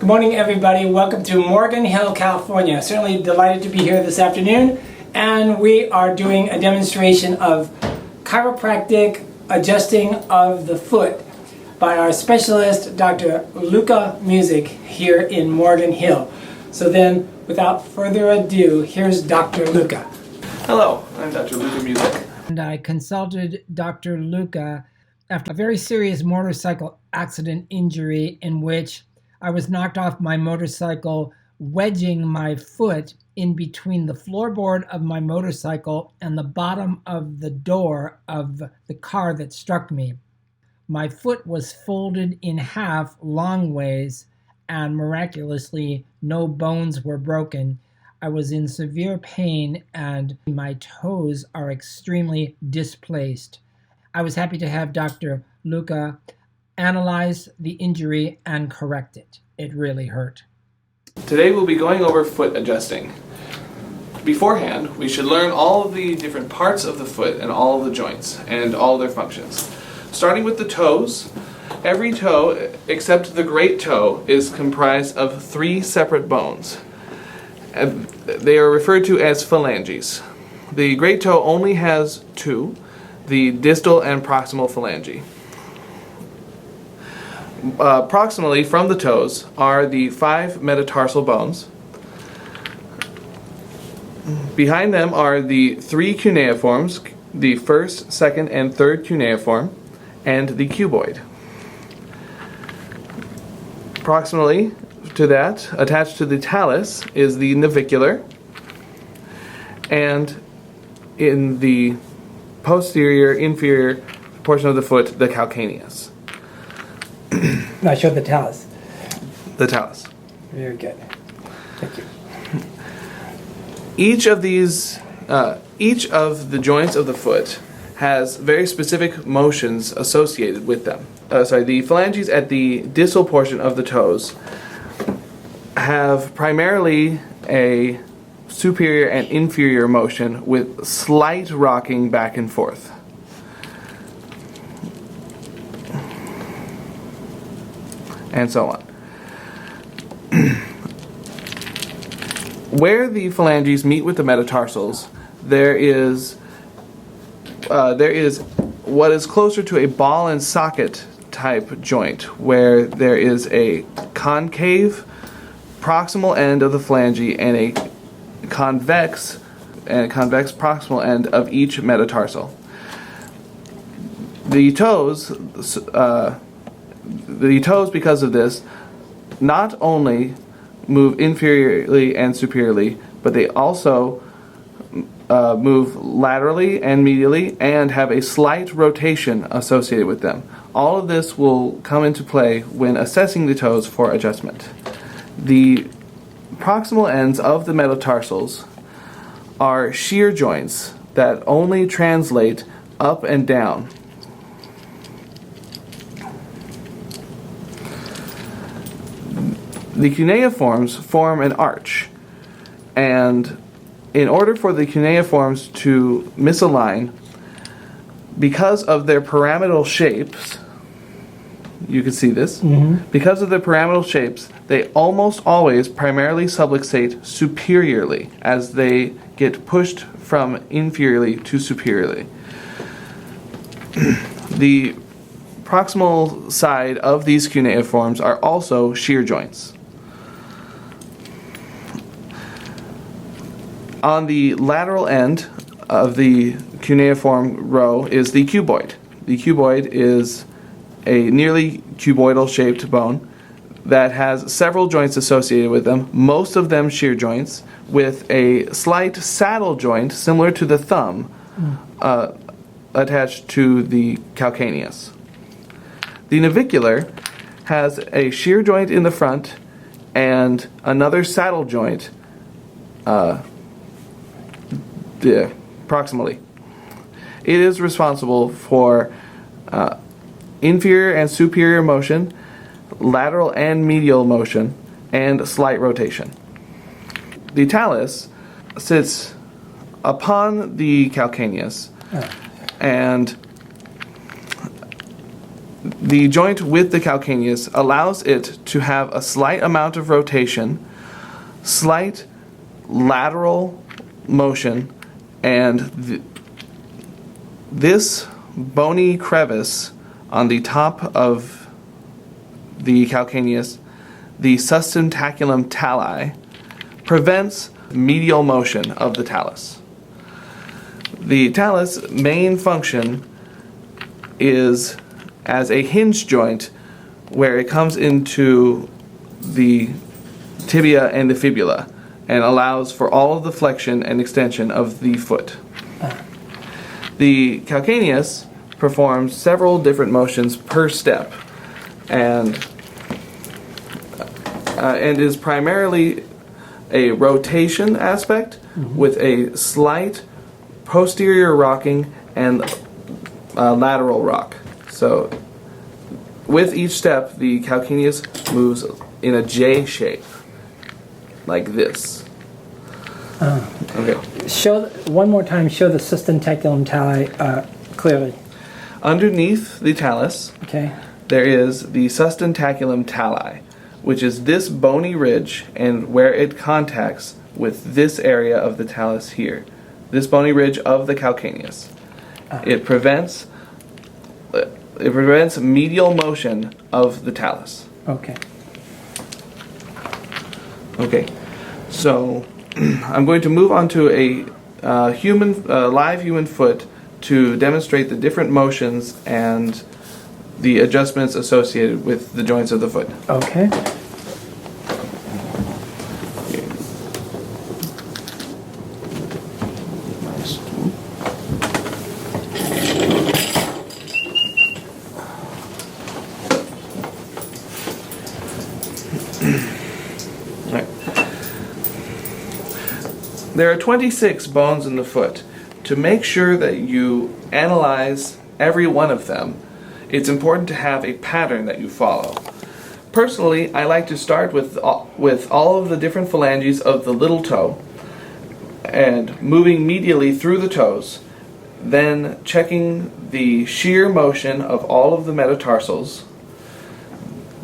morning, everybody. Welcome to Morgan Hill, California. Certainly delighted to be here this afternoon. And we are doing a demonstration of chiropractic adjusting of the foot by our specialist, Dr. Luka Musich, here in Morgan Hill. So then, without further ado, here's Dr. Luka. Hello, I'm Dr. Luka Musich. And I consulted Dr. Luka after a very serious motorcycle accident injury in which I was knocked off my motorcycle, wedging my foot in between the floorboard of my motorcycle and the bottom of the door of the car that struck me. My foot was folded in half long ways, and miraculously no bones were broken. I was in severe pain and my toes are extremely displaced. I was happy to have Dr. Luka analyze the injury and correct it. It really hurt. Today we'll be going over foot adjusting. Beforehand, we should learn all of the different parts of the foot and all of the joints and all their functions. Starting with the toes, every toe except the great toe is comprised of 3 separate bones. They are referred to as phalanges. The great toe only has 2, the distal and proximal phalange. Proximally from the toes are the 5 metatarsal bones. Behind them are the 3 cuneiforms, the 1st, 2nd, and 3rd cuneiform, and the cuboid. Proximally to that, attached to the talus, is the navicular, and in the posterior, inferior portion of the foot, the calcaneus. Now show the talus. The talus. Very good. Thank you. Each of the joints of the foot has very specific motions associated with them. The phalanges at the distal portion of the toes have primarily a superior and inferior motion with slight rocking back and forth. And so on. Where the phalanges meet with the metatarsals, there is what is closer to a ball and socket type joint, where there is a concave proximal end of the phalange and a convex proximal end of each metatarsal. The toes, because of this, not only move inferiorly and superiorly, but they also move laterally and medially and have a slight rotation associated with them. All of this will come into play when assessing the toes for adjustment. The proximal ends of the metatarsals are shear joints that only translate up and down. The cuneiforms form an arch, and in order for the cuneiforms to misalign, because of their pyramidal shapes, you can see this, because of their pyramidal shapes, they almost always primarily subluxate superiorly as they get pushed from inferiorly to superiorly. The proximal side of these cuneiforms are also shear joints. On the lateral end of the cuneiform row is the cuboid. The cuboid is a nearly cuboidal shaped bone that has several joints associated with them, most of them shear joints, with a slight saddle joint similar to the thumb attached to the calcaneus. The navicular has a shear joint in the front and another saddle joint proximally. It is responsible for inferior and superior motion, lateral and medial motion, and slight rotation. The talus sits upon the calcaneus and The joint with the calcaneus allows it to have a slight amount of rotation, slight lateral motion, and this bony crevice on the top of the calcaneus, the sustentaculum tali, prevents medial motion of the talus. The talus' main function is as a hinge joint where it comes into the tibia and the fibula and allows for all of the flexion and extension of the foot. The calcaneus performs several different motions per step and is primarily a rotation aspect with a slight posterior rocking and lateral rock. So with each step, the calcaneus moves in a J shape, like this. Okay. Show one more time. Show the sustentaculum tali clearly. Underneath the talus, Okay. there is the sustentaculum tali, which is this bony ridge and where it contacts with this area of the talus here. This bony ridge of the calcaneus. It prevents medial motion of the talus. Okay. Okay, so I'm going to move on to a live human foot to demonstrate the different motions and the adjustments associated with the joints of the foot. Okay. There are 26 bones in the foot. To make sure that you analyze every one of them, it's important to have a pattern that you follow. Personally, I like to start with all of the different phalanges of the little toe and moving medially through the toes, then checking the shear motion of all of the metatarsals,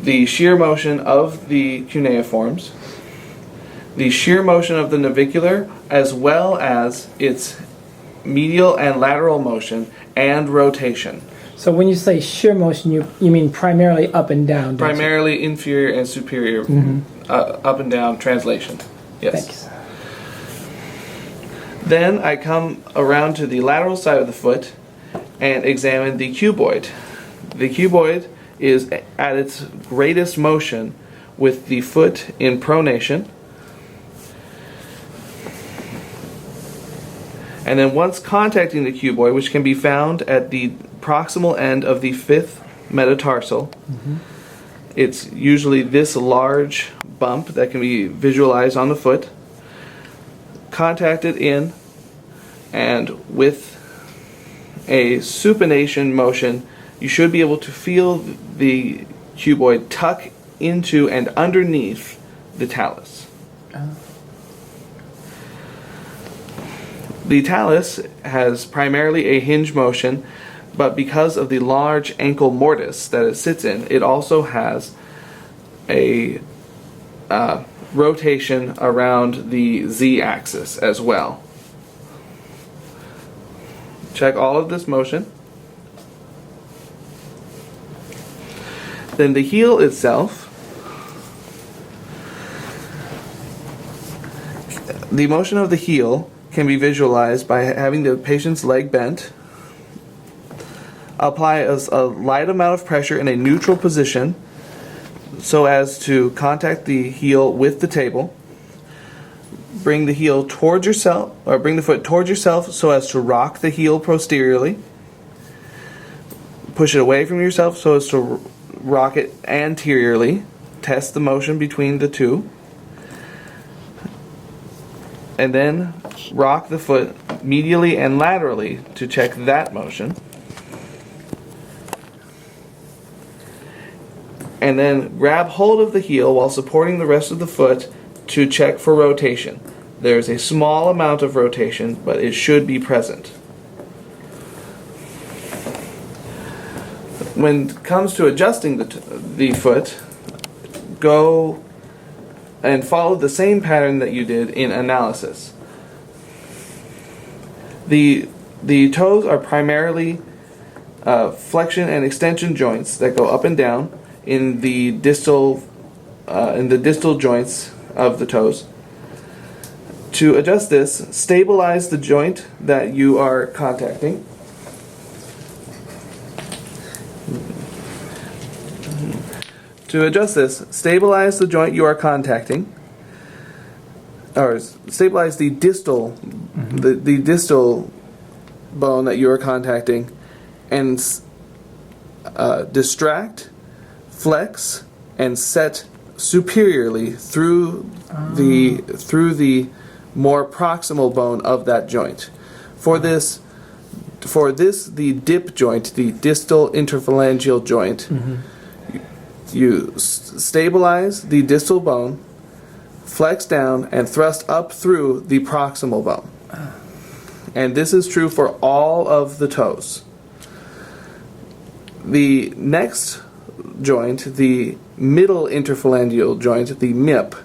the shear motion of the cuneiforms, the shear motion of the navicular, as well as its medial and lateral motion and rotation. So when you say shear motion, you mean primarily up and down, don't Primarily inferior and superior, up and down translation. you? Yes. Thanks. Then I come around to the lateral side of the foot and examine the cuboid. The cuboid is at its greatest motion with the foot in pronation. And then once contacting the cuboid, which can be found at the proximal end of the fifth metatarsal, it's usually this large bump that can be visualized on the foot. Contact it in, and with a supination motion, you should be able to feel the cuboid tuck into and underneath the talus. The talus has primarily a hinge motion, but because of the large ankle mortise that it sits in, it also has a rotation around the z-axis as well. Check all of this motion. Then the heel itself, the motion of the heel can be visualized by having the patient's leg bent. Apply a light amount of pressure in a neutral position so as to contact the heel with the table. Bring the heel towards yourself, or bring the foot towards yourself so as to rock the heel posteriorly. Push it away from yourself so as to rock it anteriorly. Test the motion between the two. And then rock the foot medially and laterally to check that motion. And then grab hold of the heel while supporting the rest of the foot to check for rotation. There's a small amount of rotation, but it should be present. when it comes to adjusting the foot, go and follow the same pattern that you did in analysis. The toes are primarily flexion and extension joints that go up and down in the distal joints of the toes. To adjust this, stabilize the joint that you are contacting. To adjust this, stabilize the joint you are contacting, or stabilize the distal, the distal bone that you are contacting, and distract, flex, and set superiorly through the more proximal bone of that joint. For this, the dip joint, the distal interphalangeal joint, you stabilize the distal bone, flex down, and thrust up through the proximal bone. And this is true for all of the toes. The next joint, the middle interphalangeal joint, the MIP,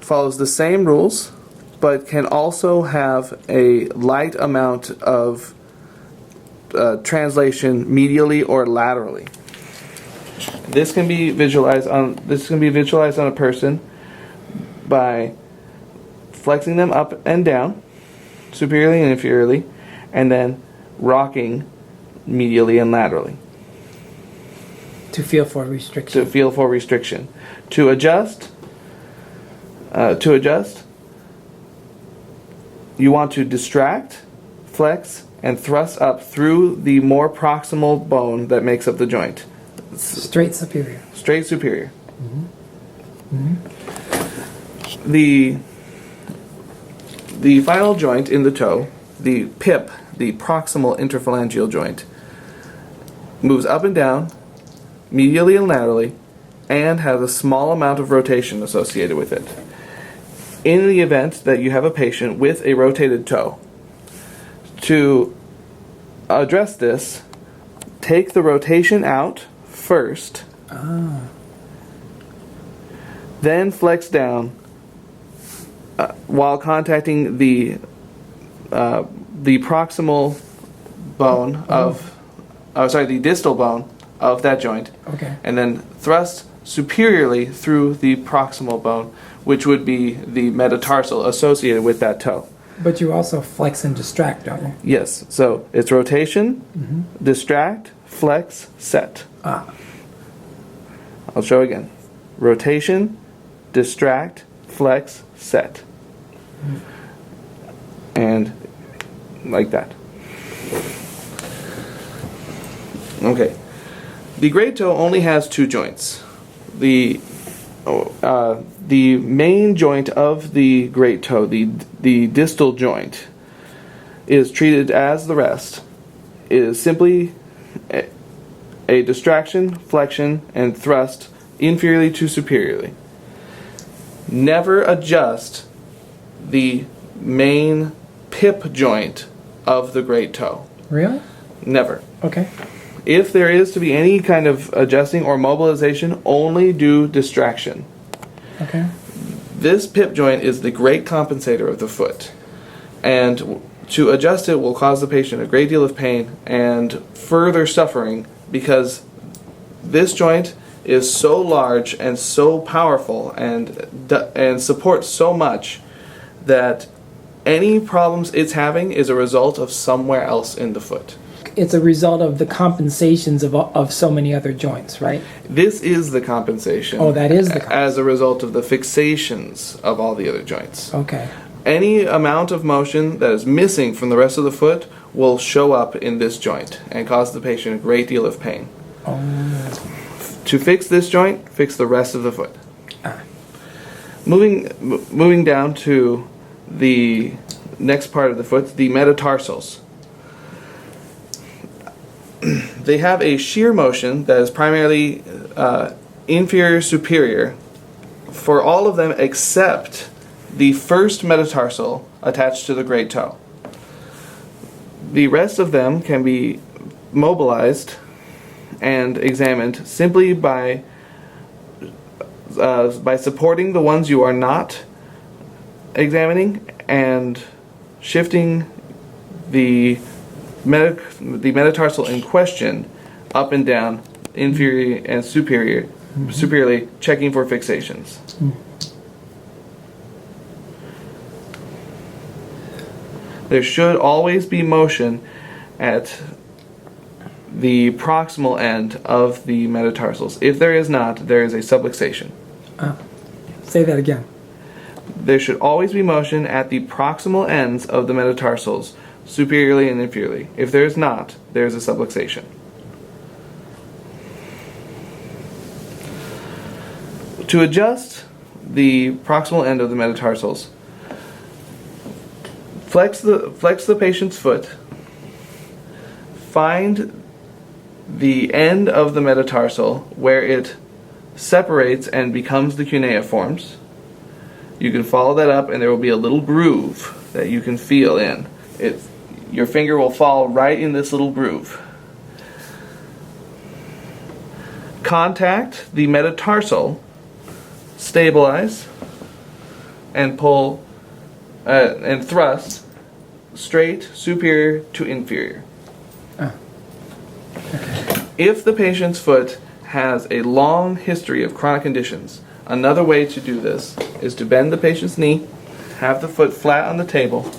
follows the same rules, but can also have a light amount of translation medially or laterally. This can be visualized on a person by flexing them up and down, superiorly and inferiorly, and then rocking medially and laterally. To feel for restriction. To adjust, you want to distract, flex, and thrust up through the more proximal bone that makes up the joint. Straight superior. The final joint in the toe, the PIP, the proximal interphalangeal joint, moves up and down, medially and laterally, and has a small amount of rotation associated with it. In the event that you have a patient with a rotated toe, to address this, take the rotation out first, then flex down while contacting the proximal bone the distal bone of that joint, and then thrust superiorly through the proximal bone, which would be the metatarsal associated with that toe. But you also flex and distract, don't you? Yes. So it's rotation, distract, flex, set. I'll show again. Rotation, distract, flex, set. And like that. Okay. The great toe only has two joints. The main joint of the great toe, the distal joint, is treated as the rest. It is simply a distraction, flexion, and thrust inferiorly to superiorly. Never adjust the main pip joint of the great toe. Really? Never. Okay. If there is to be any kind of adjusting or mobilization, only do distraction. Okay. This pip joint is the great compensator of the foot, and to adjust it will cause the patient a great deal of pain and further suffering, because this joint is so large and so powerful and supports so much that any problems it's having is a result of somewhere else in the foot. It's a result of the compensations of so many other joints, right? This is the compensation. Oh, that is the compensation. As a result of the fixations of all the other joints. Okay. Any amount of motion that is missing from the rest of the foot will show up in this joint and cause the patient a great deal of pain. Oh. To fix this joint, fix the rest of the foot. Moving down to the next part of the foot, the metatarsals. They have a shear motion that is primarily inferior superior for all of them except the first metatarsal attached to the great toe. The rest of them can be mobilized and examined simply by supporting the ones you are not examining and shifting the metatarsal in question up and down, inferior and superiorly, checking for fixations. There should always be motion at the proximal end of the metatarsals. If there is not, there is a subluxation. Say that again. There should always be motion at the proximal ends of the metatarsals, superiorly and inferiorly. If there is not, there is a subluxation. To adjust the proximal end of the metatarsals, flex the patient's foot, find the end of the metatarsal where it separates and becomes the cuneiforms. You can follow that up and there will be a little groove that you can feel in. Your finger will fall right in this little groove. Contact the metatarsal, stabilize, and pull and thrust straight, superior to inferior. If the patient's foot has a long history of chronic conditions, another way to do this is to bend the patient's knee, have the foot flat on the table,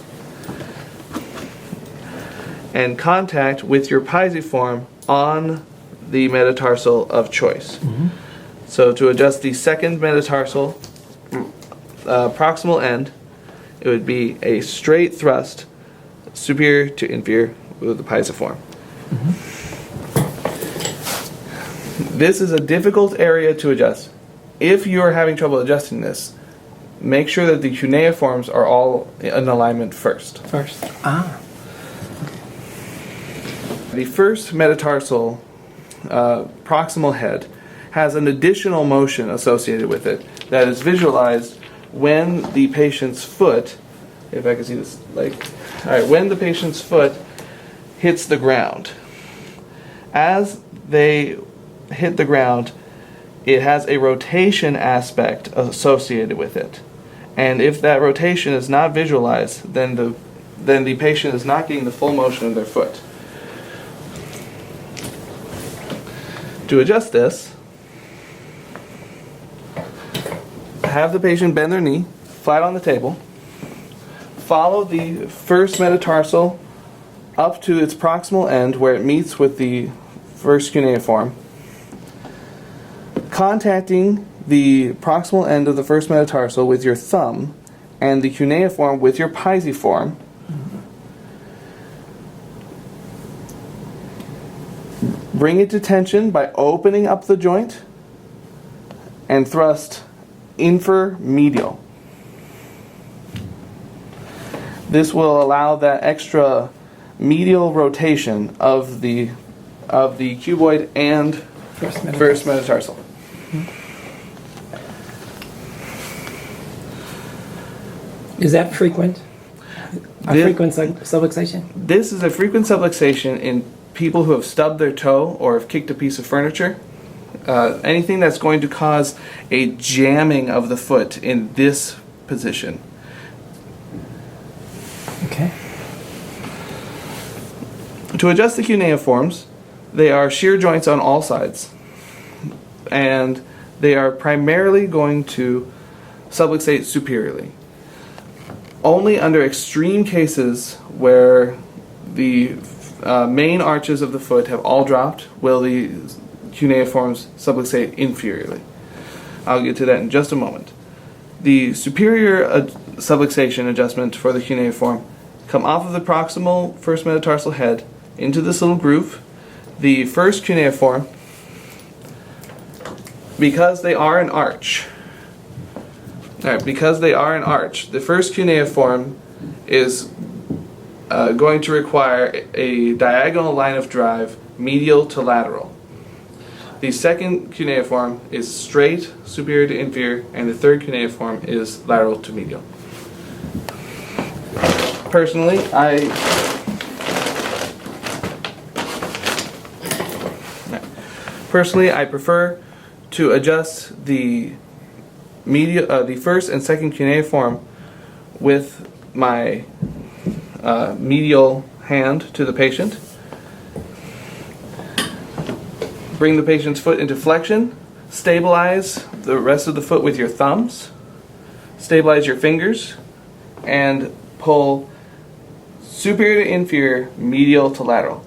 and contact with your pisiform on the metatarsal of choice. So to adjust the second metatarsal proximal end, it would be a straight thrust, superior to inferior with the pisiform. This is a difficult area to adjust. If you are having trouble adjusting this, make sure that the cuneiforms are all in alignment first. The first metatarsal proximal head has an additional motion associated with it that is visualized when the patient's foot, if I can see this, when the patient's foot hits the ground. As they hit the ground, it has a rotation aspect associated with it. And if that rotation is not visualized, then the patient is not getting the full motion of their foot. To adjust this, have the patient bend their knee flat on the table, follow the first metatarsal up to its proximal end where it meets with the first cuneiform, contacting the proximal end of the first metatarsal with your thumb and the cuneiform with your pisiform. Bring it to tension by opening up the joint and thrust inframedial. This will allow that extra medial rotation of the cuboid and first metatarsal. Is that frequent? Frequent subluxation? This is a frequent subluxation in people who have stubbed their toe or have kicked a piece of furniture. Anything that's going to cause a jamming of the foot in this position. Okay. To adjust the cuneiforms, they are shear joints on all sides, and they are primarily going to subluxate superiorly. Only under extreme cases where the main arches of the foot have all dropped will the cuneiforms subluxate inferiorly. I'll get to that in just a moment. The superior subluxation adjustment for the cuneiform come off of the proximal first metatarsal head into this little groove. The first cuneiform, because they are an arch, the first cuneiform is going to require a diagonal line of drive medial to lateral. The second cuneiform is straight, superior to inferior, and the third cuneiform is lateral to medial. Personally, Personally, I prefer to adjust the the first and second cuneiform with my medial hand to the patient. Bring the patient's foot into flexion. Stabilize the rest of the foot with your thumbs. Stabilize your fingers and pull superior to inferior, medial to lateral.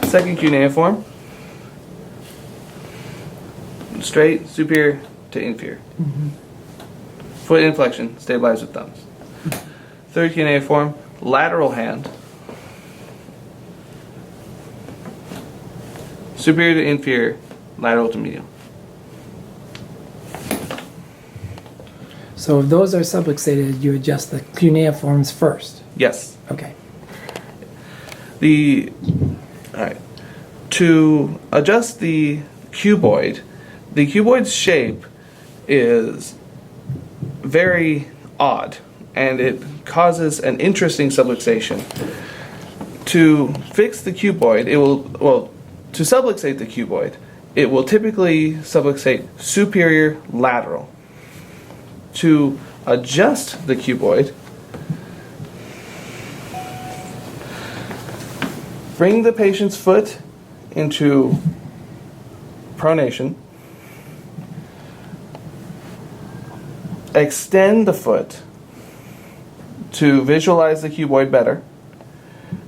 Second cuneiform. Straight, superior to inferior. Foot in flexion, stabilize with thumbs. Third cuneiform, lateral hand. Superior to inferior, lateral to medial. So if those are subluxated, you adjust the cuneiforms first. Yes. Okay. Alright. To adjust the cuboid's shape is very odd, and it causes an interesting subluxation. To fix the cuboid, to subluxate the cuboid, it will typically subluxate superior lateral. To adjust the cuboid, bring the patient's foot into pronation. Extend the foot to visualize the cuboid better.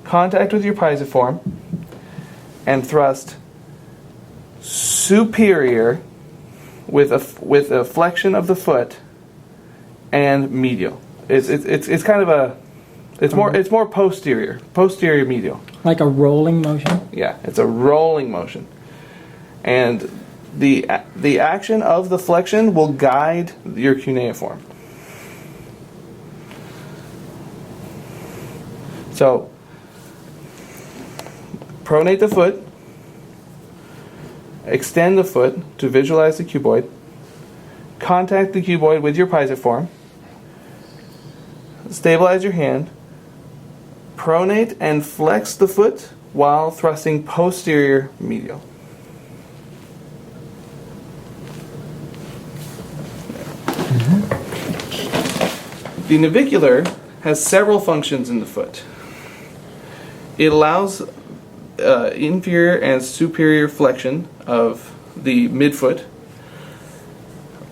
Contact with your pisiform and thrust superior with a flexion of the foot and medial. It's kind of a it's more posterior medial. Like a rolling motion? Yeah, it's a rolling motion. And the action of the flexion will guide your cuneiform. So, pronate the foot, extend the foot to visualize the cuboid, contact the cuboid with your pisiform, stabilize your hand, pronate and flex the foot while thrusting posterior medial. The navicular has several functions in the foot. It allows inferior and superior flexion of the midfoot,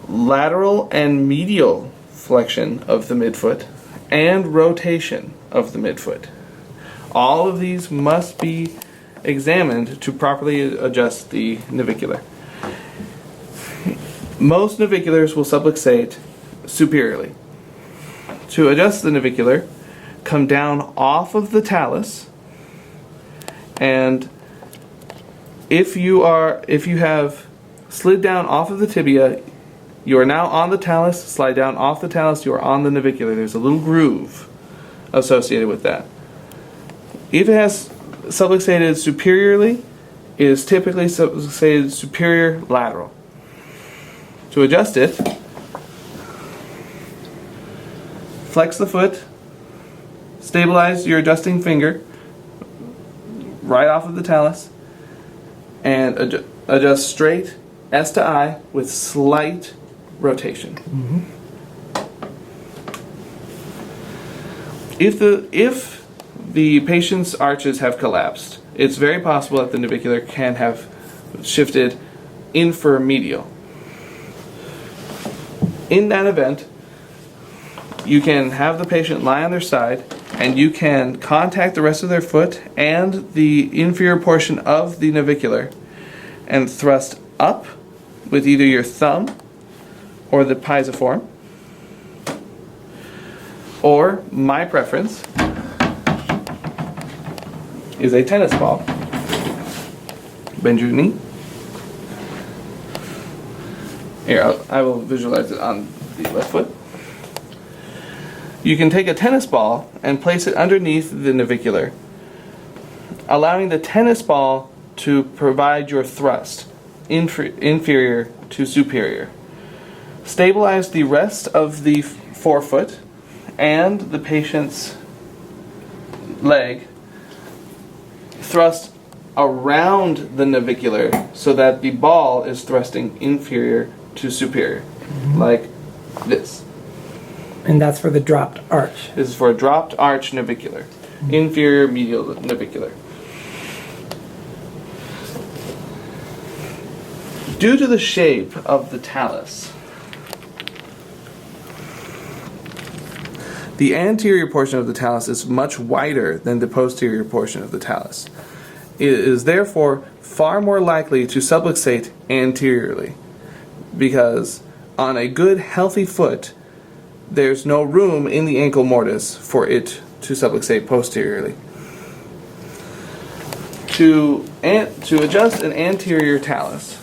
lateral and medial flexion of the midfoot, and rotation of the midfoot. All of these must be examined to properly adjust the navicular. Most naviculars will subluxate superiorly. To adjust the navicular, come down off of the talus, and if you have slid down off of the tibia, you are now on the talus. Slide down off the talus, you are on the navicular. There's a little groove associated with that. If it has subluxated superiorly, it is typically subluxated superior lateral. To adjust it, flex the foot, stabilize your adjusting finger right off of the talus, and adjust straight S to I with slight rotation. Mm-hmm. If the patient's arches have collapsed, it's very possible that the navicular can have shifted inframedial. In that event, you can have the patient lie on their side, and you can contact the rest of their foot and the inferior portion of the navicular and thrust up with either your thumb or the pisiform, or my preference is a tennis ball. Bend your knee. Here, I will visualize it on the left foot. You can take a tennis ball and place it underneath the navicular, allowing the tennis ball to provide your thrust, inferior to superior. Stabilize the rest of the forefoot and the patient's leg. Thrust around the navicular so that the ball is thrusting inferior to superior, like this. And that's for the dropped arch. This is for a dropped arch navicular, inferior medial navicular. Due to the shape of the talus, the anterior portion of the talus is much wider than the posterior portion of the talus. It is therefore far more likely to subluxate anteriorly, because on a good healthy foot, there's no room in the ankle mortise for it to subluxate posteriorly. To adjust an anterior talus,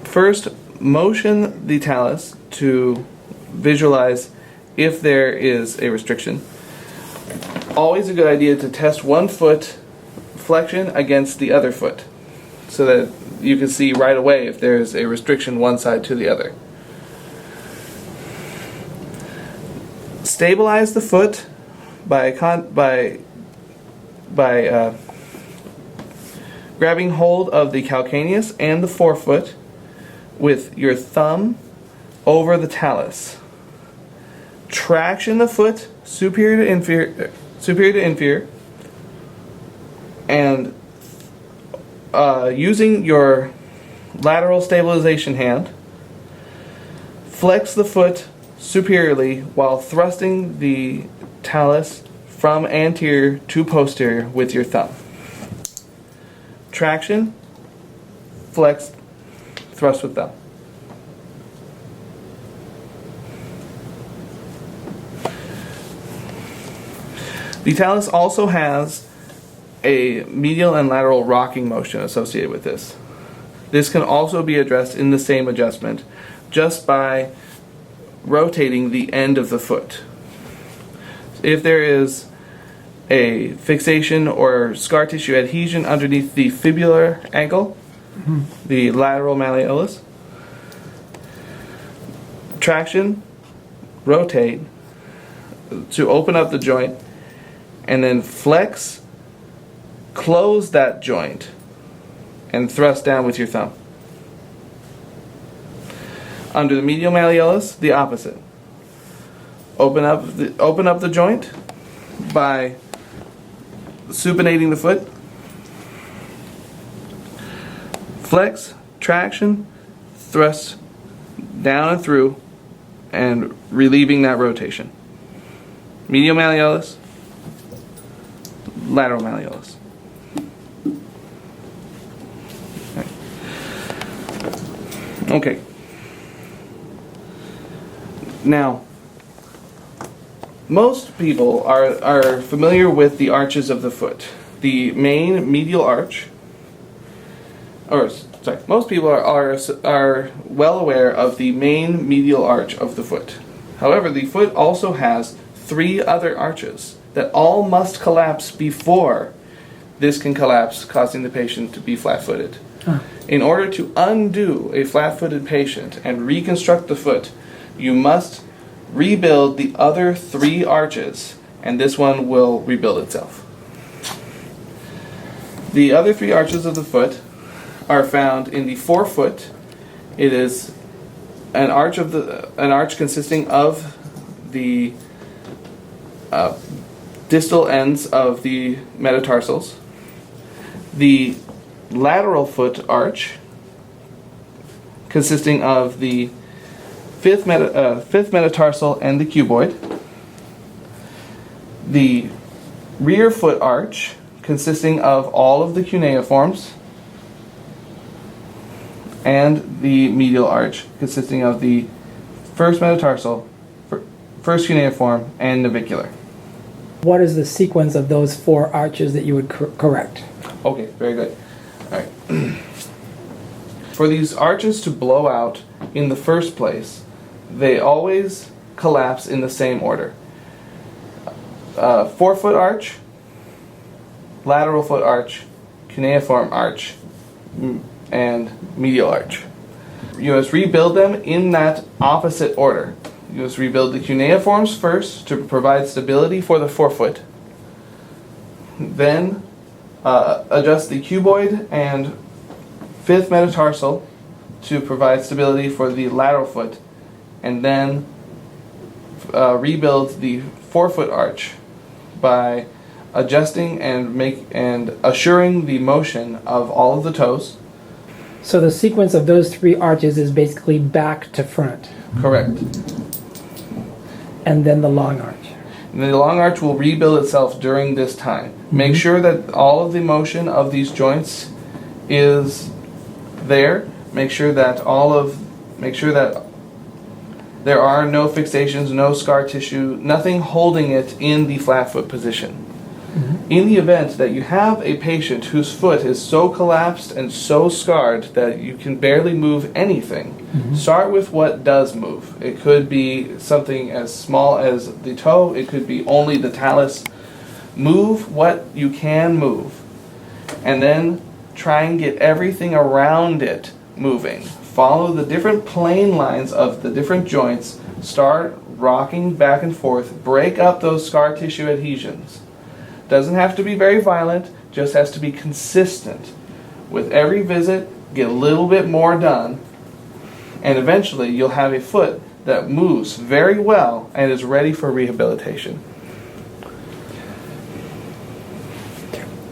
first motion the talus to visualize if there is a restriction. Always a good idea to test one foot flexion against the other foot so that you can see right away if there's a restriction one side to the other. Stabilize the foot by grabbing hold of the calcaneus and the forefoot with your thumb over the talus. Traction the foot superior to inferior, and using your lateral stabilization hand, flex the foot superiorly while thrusting the talus from anterior to posterior with your thumb. Traction, flex, thrust with thumb. The talus also has a medial and lateral rocking motion associated with this. This can also be addressed in the same adjustment just by rotating the end of the foot. If there is a fixation or scar tissue adhesion underneath the fibular ankle, the lateral malleolus, traction, rotate to open up the joint, and then flex, close that joint, and thrust down with your thumb. Under the medial malleolus, the opposite. Open up the joint by supinating the foot. Flex, traction, thrust down and through, and relieving that rotation. Medial malleolus, lateral malleolus. Okay. Now, most people are familiar with the arches of the foot. The main medial arch, most people are well aware of the main medial arch of the foot. However, the foot also has 3 other arches that all must collapse before this can collapse, causing the patient to be flat-footed. In order to undo a flat-footed patient and reconstruct the foot, you must rebuild the other 3 arches, and this one will rebuild itself. The other 3 arches of the foot are found in the forefoot. It is an arch consisting of the distal ends of the metatarsals. The lateral foot arch, consisting of the fifth metatarsal and the cuboid. The rear foot arch, consisting of all of the cuneiforms. And the medial arch, consisting of the first metatarsal, first cuneiform, and navicular. What is the sequence of those 4 arches that you would correct? Okay, very good. All right. For these arches to blow out in the first place, they always collapse in the same order. Forefoot arch, lateral foot arch, cuneiform arch, and medial arch. You must rebuild them in that opposite order. You must rebuild the cuneiforms first to provide stability for the forefoot. Then adjust the cuboid and fifth metatarsal to provide stability for the lateral foot, and then rebuild the forefoot arch by adjusting and assuring the motion of all of the toes. So the sequence of those three arches is basically back to front. Correct. And then the long arch. And the long arch will rebuild itself during this time. Make sure that all of the motion of these joints is there. Make sure that there are no fixations, no scar tissue, nothing holding it in the flat foot position. In the event that you have a patient whose foot is so collapsed and so scarred that you can barely move anything, start with what does move. It could be something as small as the toe, it could be only the talus. Move what you can move, and then try and get everything around it moving. Follow the different plane lines of the different joints, start rocking back and forth, break up those scar tissue adhesions. Doesn't have to be very violent, just has to be consistent. With every visit, get a little bit more done, and eventually you'll have a foot that moves very well and is ready for rehabilitation.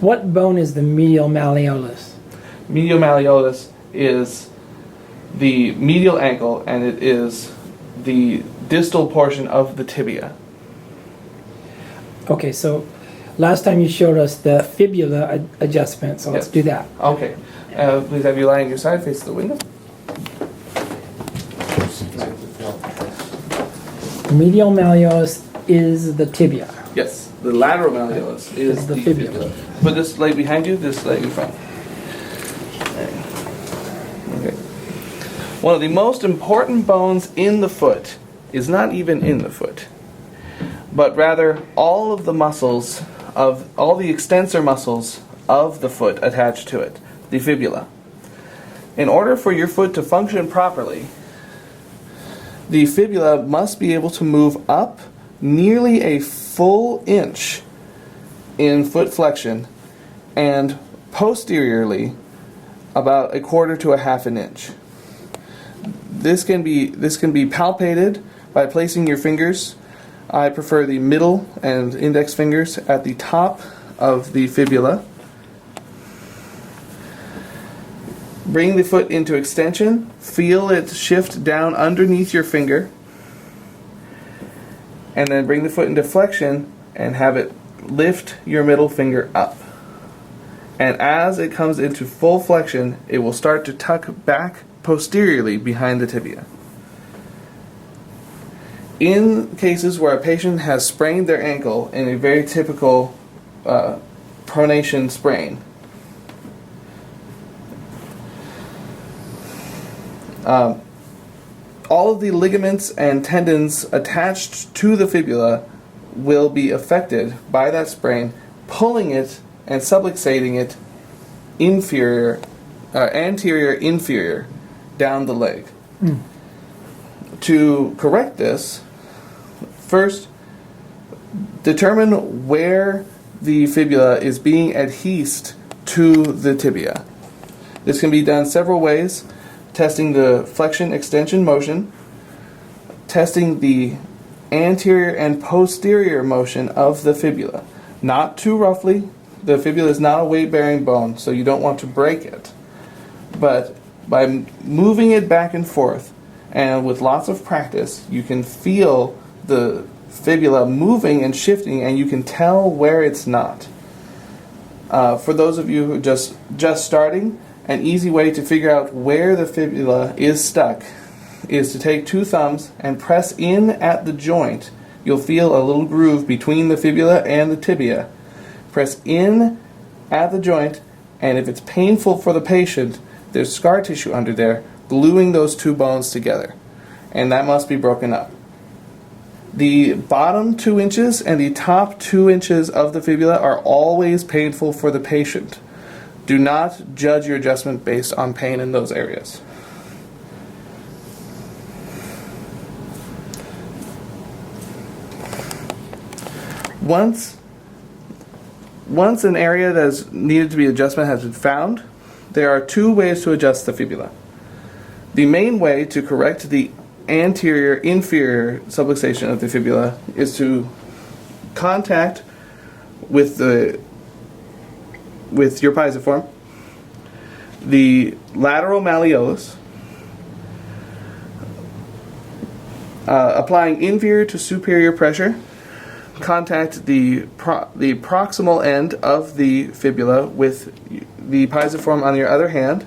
What bone is the medial malleolus? Medial malleolus is the medial ankle, and it is the distal portion of the tibia. Okay, so last time you showed us the fibula adjustment, so let's do that. Okay. Please have you lie on your side, face the window. Medial malleolus is the tibia. Yes, the lateral malleolus is the fibula. Put this leg behind you, this leg in front. Okay. One of the most important bones in the foot is not even in the foot, but rather all of the muscles of all the extensor muscles of the foot attached to it, the fibula. In order for your foot to function properly, the fibula must be able to move up nearly a full inch in foot flexion and posteriorly about a quarter to a half an inch. This can be palpated by placing your fingers. I prefer the middle and index fingers at the top of the fibula. Bring the foot into extension. Feel it shift down underneath your finger. And then bring the foot into flexion and have it lift your middle finger up. And as it comes into full flexion, it will start to tuck back posteriorly behind the tibia. In cases where a patient has sprained their ankle in a very typical pronation sprain, all of the ligaments and tendons attached to the fibula will be affected by that sprain, pulling it and subluxating it anterior inferior down the leg. To correct this, first determine where the fibula is being adhesed to the tibia. This can be done several ways: testing the flexion extension motion, testing the anterior and posterior motion of the fibula. Not too roughly. The fibula is not a weight-bearing bone, so you don't want to break it. But by moving it back and forth, and with lots of practice, you can feel the fibula moving and shifting, and you can tell where it's not. For those of you who are just starting, an easy way to figure out where the fibula is stuck is to take two thumbs and press in at the joint. You'll feel a little groove between the fibula and the tibia. Press in at the joint, and if it's painful for the patient, there's scar tissue under there gluing those two bones together, and that must be broken up. The bottom 2 inches and the top 2 inches of the fibula are always painful for the patient. Do not judge your adjustment based on pain in those areas. Once once an area that is needed to be adjustment has been found, there are two ways to adjust the fibula. The main way to correct the anterior inferior subluxation of the fibula is to contact with your pisiform, the lateral malleolus, applying inferior to superior pressure, contact the proximal end of the fibula with the pisiform on your other hand,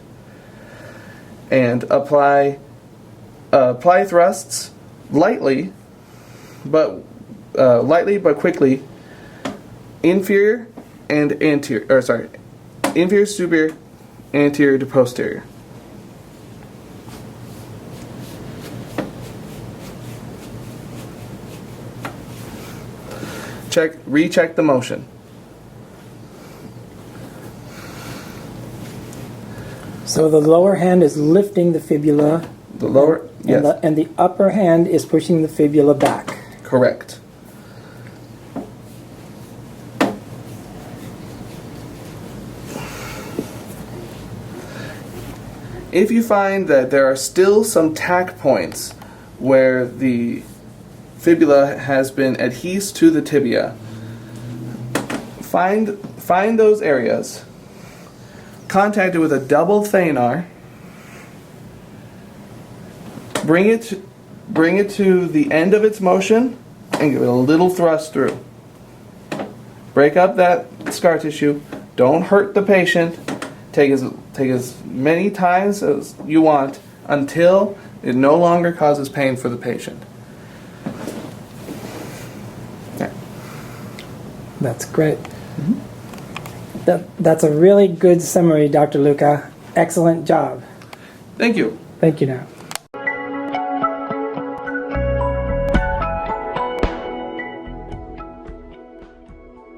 and apply thrusts lightly but quickly, inferior and anterior, or sorry, inferior to superior, anterior to posterior. Recheck the motion. So the lower hand is lifting the fibula. The lower, yes. And the upper hand is pushing the fibula back. Correct. If you find that there are still some tack points where the fibula has been adhesed to the tibia, find those areas, contact it with a double thenar, bring it to the end of its motion, and give it a little thrust through. Break up that scar tissue. Don't hurt the patient. Take as many times as you want until it no longer causes pain for the patient. Okay. That's great. That's a really good summary, Dr. Luka. Excellent job. Thank you. Thank you now.